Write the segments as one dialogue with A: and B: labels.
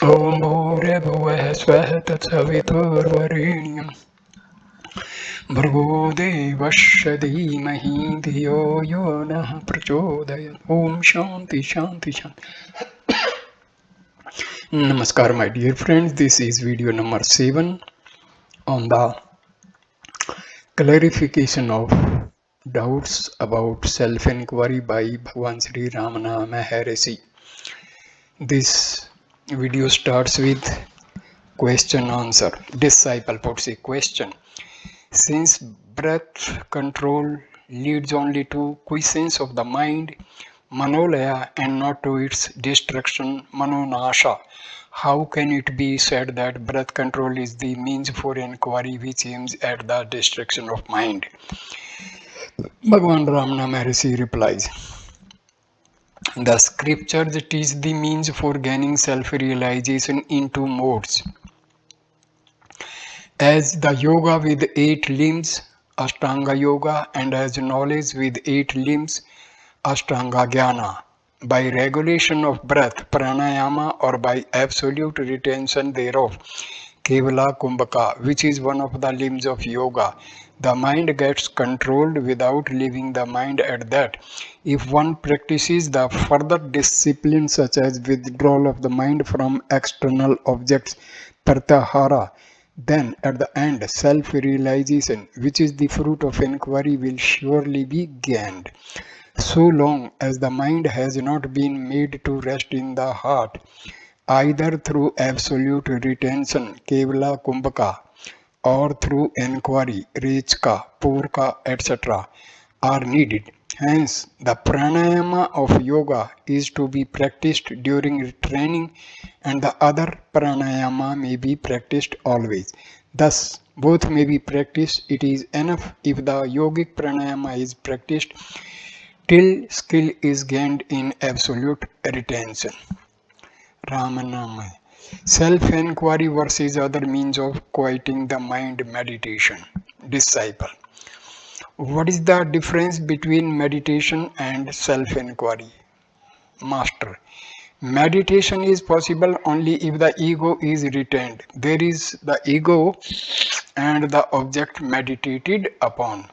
A: ॐ भूर्भुवः स्वः तत्सवितुर्वरेण्यं भर्गो देवस्य धीमहि धियो यो नः प्रचोदयात्। ॐ शांति शांति शांति. Namaskar my dear friends, this is video number 7 on the clarification of doubts about self-inquiry by Bhagwan Sri Ramana Maharshi. This video starts with question answer. Disciple puts a question. Since breath control leads only to quiescence of the mind, manolaya, and not to its destruction, manonasha, how can it be said that breath control is the means for inquiry which aims at the destruction of mind? Bhagwan Ramana Maharshi replies, the scriptures teach the means for gaining self-realization in two modes. As the yoga with 8 limbs, Ashtanga Yoga, and as knowledge with 8 limbs, Ashtanga Jnana, by regulation of breath, pranayama, or by absolute retention thereof, Kevala Kumbhaka, which is one of the limbs of yoga, the mind gets controlled without leaving the mind at that. If one practices the further discipline such as withdrawal of the mind from external objects, pratyahara, then at the end self-realization, which is the fruit of inquiry, will surely be gained. So long as the mind has not been made to rest in the heart, either through absolute retention, Kevala Kumbhaka, or through inquiry, Rechka, Purka, etc., are needed. Hence, the pranayama of yoga is to be practiced during training, and the other pranayama may be practiced always. Thus, both may be practiced. It is enough if the yogic pranayama is practiced till skill is gained in absolute retention. Ramana. Self-inquiry versus other means of quieting the mind, meditation. Disciple. What is the difference between meditation and self-inquiry? Master. Meditation is possible only if the ego is retained. There is the ego and the object meditated upon.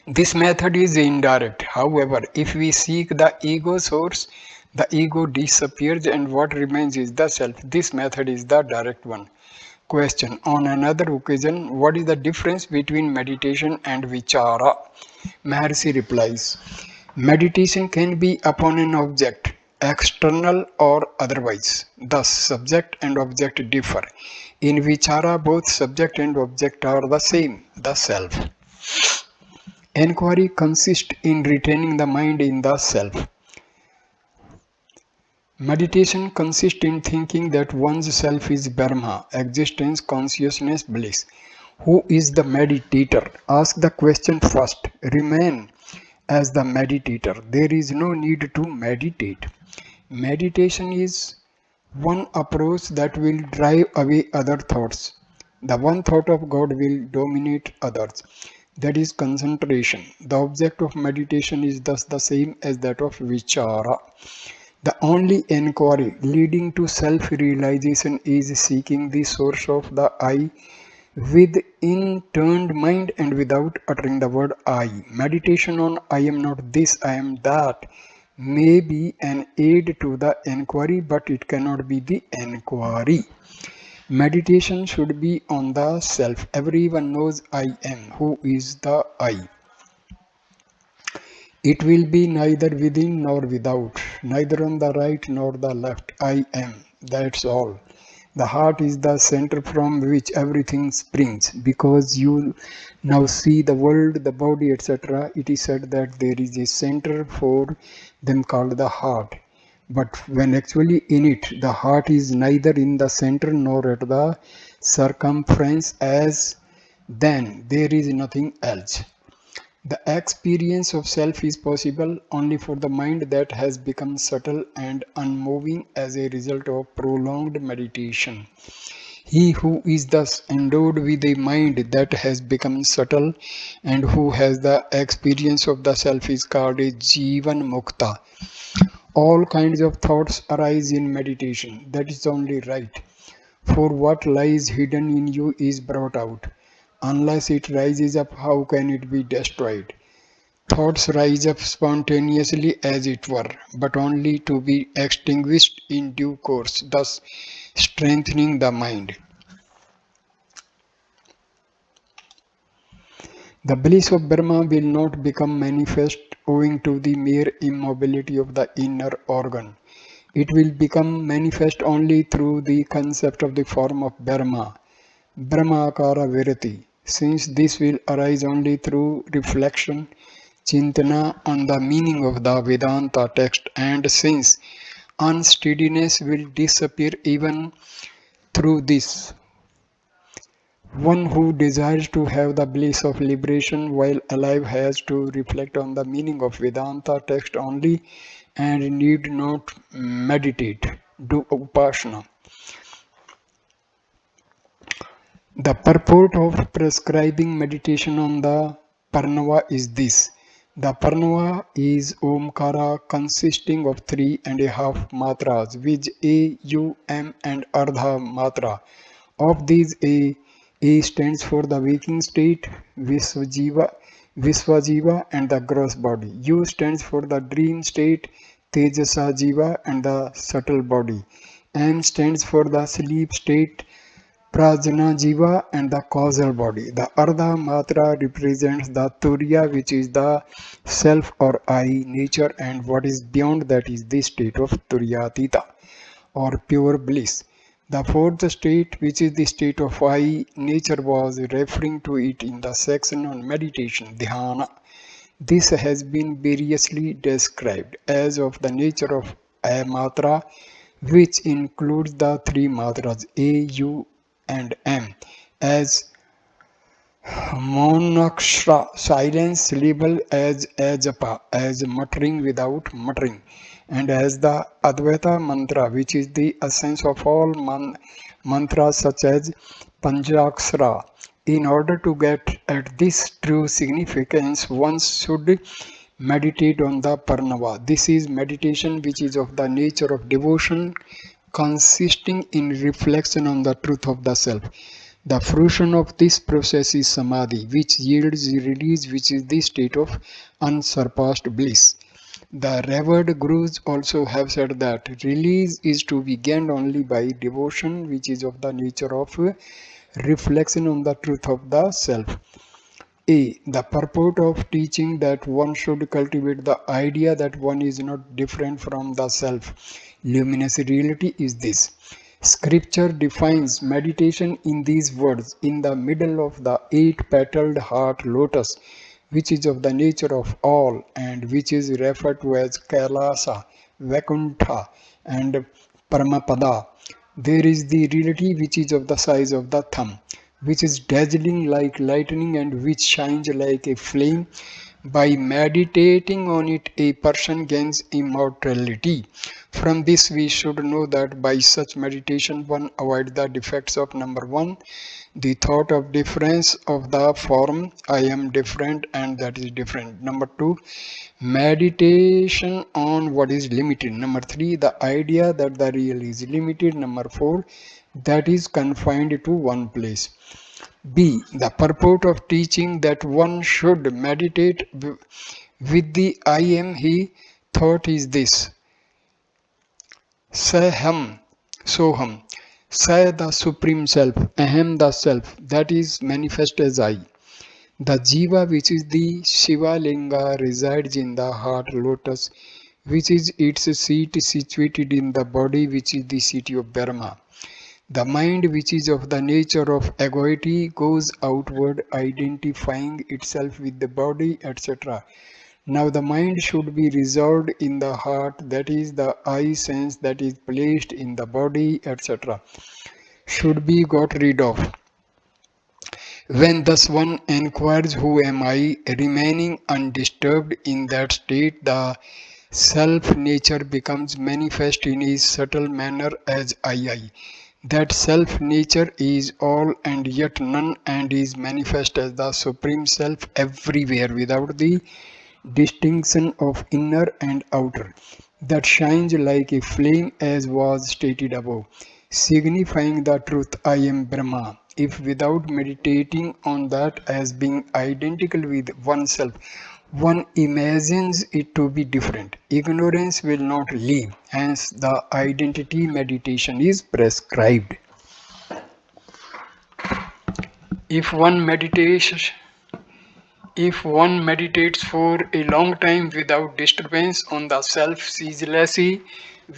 A: This method is indirect. However, if we seek the ego source, the ego disappears and what remains is the self. This method is the direct one. Question. On another occasion, what is the difference between meditation and vichara? Maharshi replies, meditation can be upon an object, external or otherwise. Thus, subject and object differ. In vichara, both subject and object are the same, the self. Enquiry consists in retaining the mind in the self. Meditation consists in thinking that one's self is Brahma, existence, consciousness, bliss. Who is the meditator? Ask the question first. Remain as the meditator. There is no need to meditate. Meditation is one approach that will drive away other thoughts. The one thought of God will dominate others. That is concentration. The object of meditation is thus the same as that of vichara. The only inquiry leading to self-realization is seeking the source of the I with inturned mind and without uttering the word I. Meditation on I am not this, I am that may be an aid to the inquiry, but it cannot be the inquiry. Meditation should be on the self. Everyone knows I am. Who is the I? It will be neither within nor without, neither on the right nor the left. I am. That's all. The heart is the center from which everything springs. Because you now see the world, the body, etc., it is said that there is a center for them called the heart. But when actually in it, the heart is neither in the center nor at the circumference, as then there is nothing else. The experience of self is possible only for the mind that has become subtle and unmoving as a result of prolonged meditation. He who is thus endowed with a mind that has become subtle and who has the experience of the self is called a Jivan Mukta, All kinds of thoughts arise in meditation. That is only right. For what lies hidden in you is brought out. Unless it rises up, how can it be destroyed? Thoughts rise up spontaneously, as it were, but only to be extinguished in due course, thus strengthening the mind. The bliss of Brahma will not become manifest owing to the mere immobility of the inner organ. It will become manifest only through the concept of the form of Brahma, Brahmakara Virati, since this will arise only through reflection, Chintana on the meaning of the Vedanta text, and since unsteadiness will disappear even through this. One who desires to have the bliss of liberation while alive has to reflect on the meaning of Vedanta text only and need not meditate, do upasana. The purport of prescribing meditation on the Parnava is this. The Parnava is Omkara consisting of 3.5 matras, which A, U, M and Ardha matra. Of these, A stands for the waking state, Visvajiva and the gross body. U stands for the dream state, Tejasa Jiva and the subtle body. M stands for the sleep state, Prajna Jiva and the causal body. The Ardha Matra represents the Turiya, which is the self or I nature, and what is beyond that is the state of Turiyatita or pure bliss. The fourth state, which is the state of I nature, was referring to it in the section on meditation, Dhyana. This has been variously described as of the nature of a matra, which includes the 3 matras A, U, and M, as monakshra, silence, syllable, as japa, as muttering without muttering, and as the Advaita mantra, which is the essence of all mantras such as Panchakshara. In order to get at this true significance, one should meditate on the Parnava. This is meditation which is of the nature of devotion, consisting in reflection on the truth of the self. The fruition of this process is samadhi, which yields release, which is the state of unsurpassed bliss. The revered gurus also have said that release is to be gained only by devotion, which is of the nature of reflection on the truth of the self. A. The purport of teaching that one should cultivate the idea that one is not different from the self. Luminous reality is this. Scripture defines meditation in these words: in the middle of the 8-petaled heart lotus, which is of the nature of all and which is referred to as Kailasa, Vaikuntha and Paramapada, there is the reality which is of the size of the thumb, which is dazzling like lightning and which shines like a flame. By meditating on it, a person gains immortality. From this, we should know that by such meditation, one avoids the defects of number 1, the thought of difference of the form, I am different and that is different. Number 2, meditation on what is limited. Number 3, the idea that the real is limited. Number 4, that is confined to one place. B. The purport of teaching that one should meditate with the I am he thought is this. Saham, Soham. Sa the supreme self, Aham the self, that is manifest as I. The Jiva, which is the Shiva Linga, resides in the heart lotus, which is its seat situated in the body, which is the city of Brahma. The mind, which is of the nature of egoity, goes outward, identifying itself with the body, etc. Now the mind should be resolved in the heart, that is the I sense that is placed in the body, etc. should be got rid of. When thus one inquires, who am I, remaining undisturbed in that state, the self-nature becomes manifest in a subtle manner as I. That self-nature is all and yet none and is manifest as the Supreme Self everywhere without the distinction of inner and outer. that shines like a flame as was stated above, signifying the truth I am Brahma. If without meditating on that as being identical with oneself, one imagines it to be different, ignorance will not leave, hence the identity meditation is prescribed. If one meditates If one meditates for a long time without disturbance on the self ceaselessly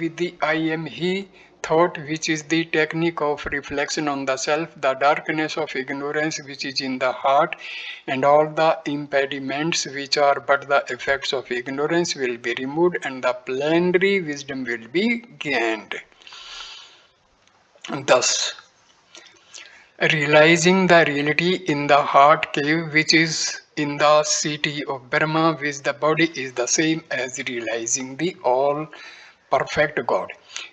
A: with the I am he thought, which is the technique of reflection on the self, the darkness of ignorance which is in the heart, and all the impediments which are but the effects of ignorance will be removed, and the plenary wisdom will be gained. Thus, realizing the reality in the heart cave, which is in the city of Brahma, which the body is the same as realizing the all perfect God.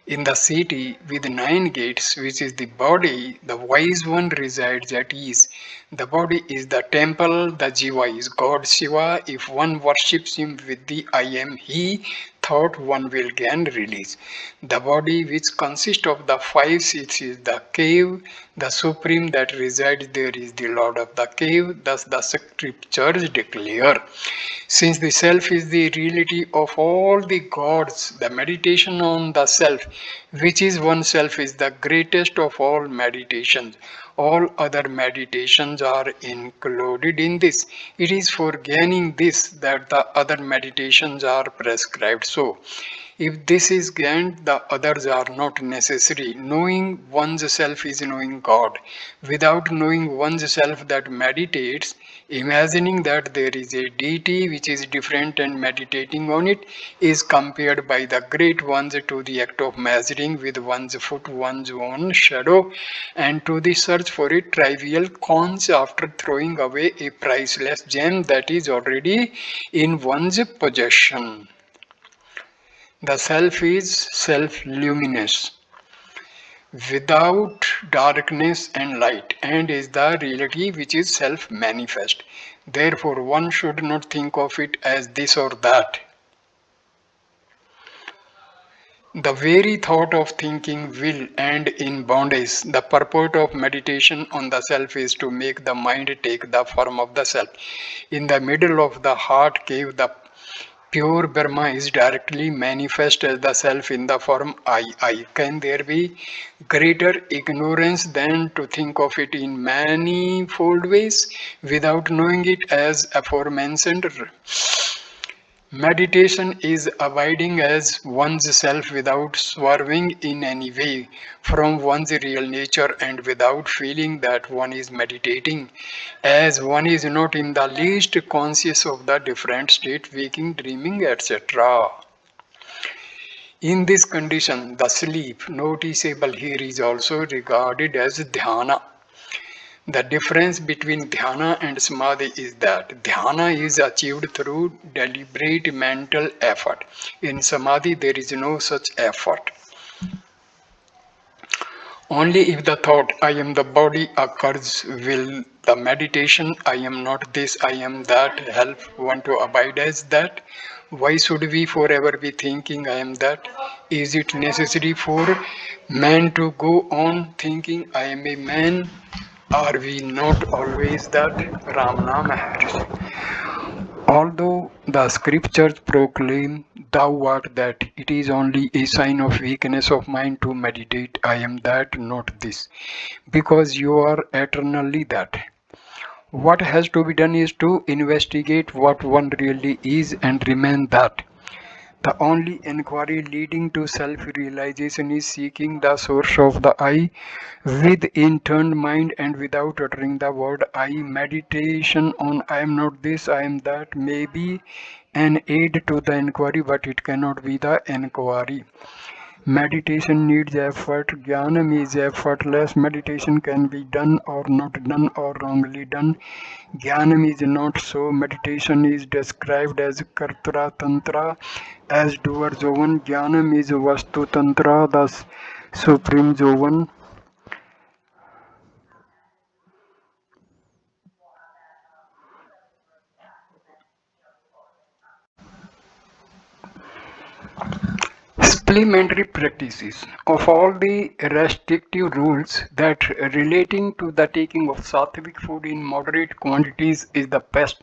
A: In the city with 9 gates, which is the body, the wise one resides at ease. The body is the temple, the Jiva is God Shiva. If one worships him with the I am he thought, one will gain release. The body, which consists of the 5 seats, is the cave. The supreme that resides there is the Lord of the cave. Thus the scriptures declare. Since the self is the reality of all the gods, the meditation on the self, which is oneself, is the greatest of all meditations. All other meditations are included in this. It is for gaining this that the other meditations are prescribed. So, if this is gained, the others are not necessary. Knowing one's self is knowing God. Without knowing one's self that meditates, imagining that there is a deity which is different and meditating on it is compared by the great ones to the act of measuring with one's foot one's own shadow, and to the search for a trivial conch after throwing away a priceless gem that is already in one's possession. The self is self-luminous, without darkness and light, and is the reality which is self-manifest. Therefore, one should not think of it as this or that. The very thought of thinking will end in bondage. The purport of meditation on the self is to make the mind take the form of the self. In the middle of the heart cave, the pure Brahma is directly manifest as the self in the form I. Can there be greater ignorance than to think of it in manifold ways without knowing it as aforementioned? Meditation is abiding as one's self without swerving in any way from one's real nature, and without feeling that one is meditating, as one is not in the least conscious of the different state, waking, dreaming, etc. In this condition, the sleep noticeable here is also regarded as dhyana. The difference between dhyana and samadhi is that dhyana is achieved through deliberate mental effort. In samadhi, there is no such effort. Only if the thought, I am the body, occurs will the meditation, I am not this, I am that, help one to abide as that. Why should we forever be thinking I am that? Is it necessary for man to go on thinking I am a man? Are we not always that? Ramana Maharshi. Although the scriptures proclaim, thou art that, it is only a sign of weakness of mind to meditate, I am that, not this, because you are eternally that. What has to be done is to investigate what one really is and remain that. The only inquiry leading to self-realization is seeking the source of the I with interned mind and without uttering the word I. Meditation on I am not this, I am that may be an aid to the inquiry, but it cannot be the inquiry. Meditation needs effort. Jnanam is effortless. Meditation can be done or not done or wrongly done. Jnanam is not so. Meditation is described as Kartra Tantra, as doer Jovan. Jnanam is Vastu Tantra, thus supreme Jovan. Supplementary practices. Of all the restrictive rules that relating to the taking of sattvic food in moderate quantities is the best.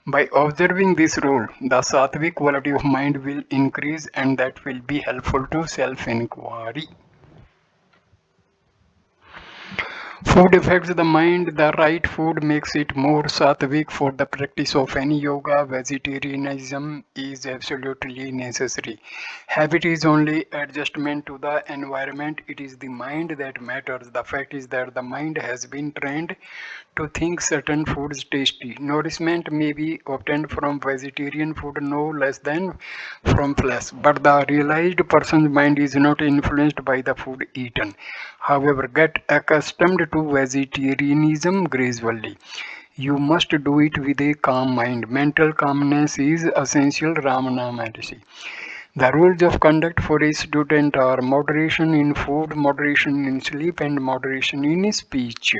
A: By observing this rule, the sattvic quality of mind will increase and that will be helpful to self-inquiry. Food affects the mind. The right food makes it more sattvic. For the practice of any yoga, vegetarianism is absolutely necessary. Habit is only adjustment to the environment. It is the mind that matters. The fact is that the mind has been trained to think certain foods tasty. Nourishment may be obtained from vegetarian food no less than from flesh, but the realized person's mind is not influenced by the food eaten. However, get accustomed to vegetarianism gradually. You must do it with a calm mind. Mental calmness is essential, Ramana Maharshi. The rules of conduct for a student are moderation in food, moderation in sleep, and moderation in speech.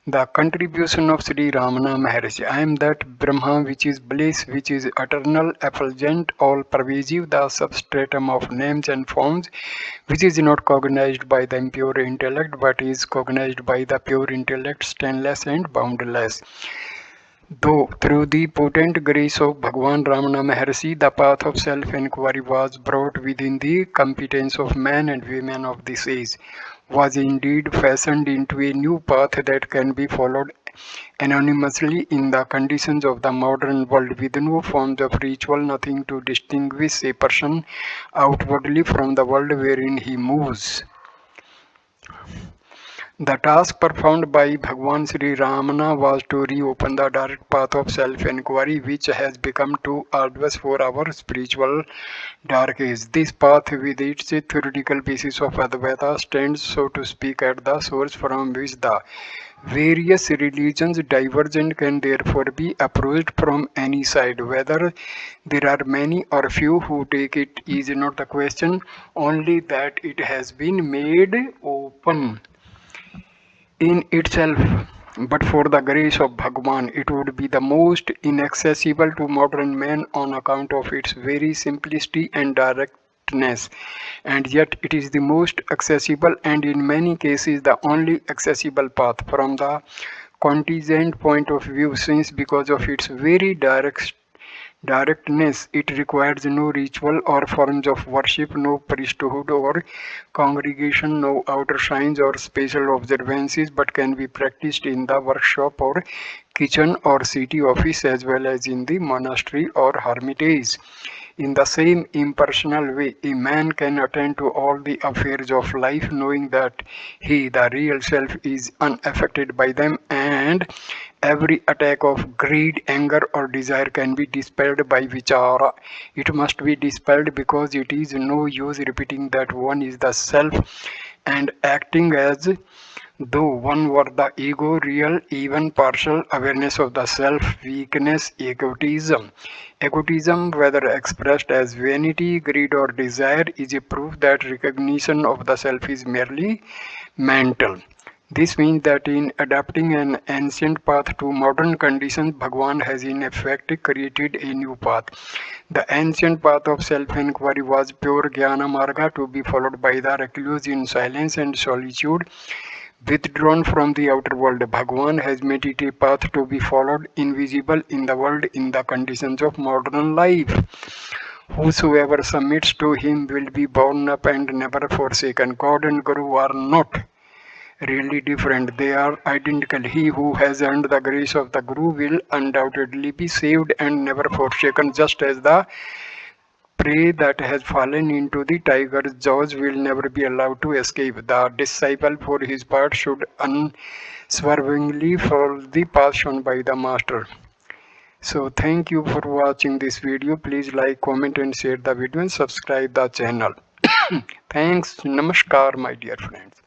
A: The contribution of Sri Ramana Maharshi. I am that Brahma which is bliss, which is eternal, effulgent, all pervasive, the substratum of names and forms, which is not cognized by the impure intellect, but is cognized by the pure intellect, stainless and boundless. Though through the potent grace of Bhagwan Ramana Maharshi, the path of self-inquiry was brought within the competence of men and women of this age, was indeed fashioned into a new path that can be followed anonymously in the conditions of the modern world with no forms of ritual, nothing to distinguish a person outwardly from the world wherein he moves. The task performed by Bhagwan Sri Ramana was to reopen the direct path of self-inquiry which has become too arduous for our spiritual dark age. This path with its theoretical basis of Advaita stands, so to speak, at the source from which the various religions diverge and can therefore be approached from any side. Whether there are many or few who take it is not the question, only that it has been made open in itself, but for the grace of Bhagwan, it would be the most inaccessible to modern man on account of its very simplicity and directness. And yet it is the most accessible and in many cases the only accessible path from the contingent point of view, since because of its very directness, it requires no ritual or forms of worship, no priesthood or congregation, no outer signs or special observances, but can be practiced in the workshop or kitchen or city office as well as in the monastery or hermitage. In the same impersonal way, a man can attend to all the affairs of life knowing that he, the real self, is unaffected by them, and every attack of greed, anger, or desire can be dispelled by vichara. It must be dispelled because it is no use repeating that one is the self and acting as though one were the ego, real, even partial awareness of the self, weakness, egotism. Egotism, whether expressed as vanity, greed, or desire, is a proof that recognition of the self is merely mental. This means that in adapting an ancient path to modern conditions, Bhagwan has in effect created a new path. The ancient path of self-inquiry was pure Jnana Marga to be followed by the recluse in silence and solitude, withdrawn from the outer world. Bhagwan has made it a path to be followed, invisible in the world in the conditions of modern life. Whosoever submits to him will be borne up and never forsaken. God and Guru are not really different. They are identical. He who has earned the grace of the Guru will undoubtedly be saved and never forsaken, just as the prey that has fallen into the tiger's jaws will never be allowed to escape. The disciple, for his part, should unswervingly follow the path shown by the master. So thank you for watching this video. Please like, comment and share the video and subscribe the channel. Thanks. Namaskar, my dear friends.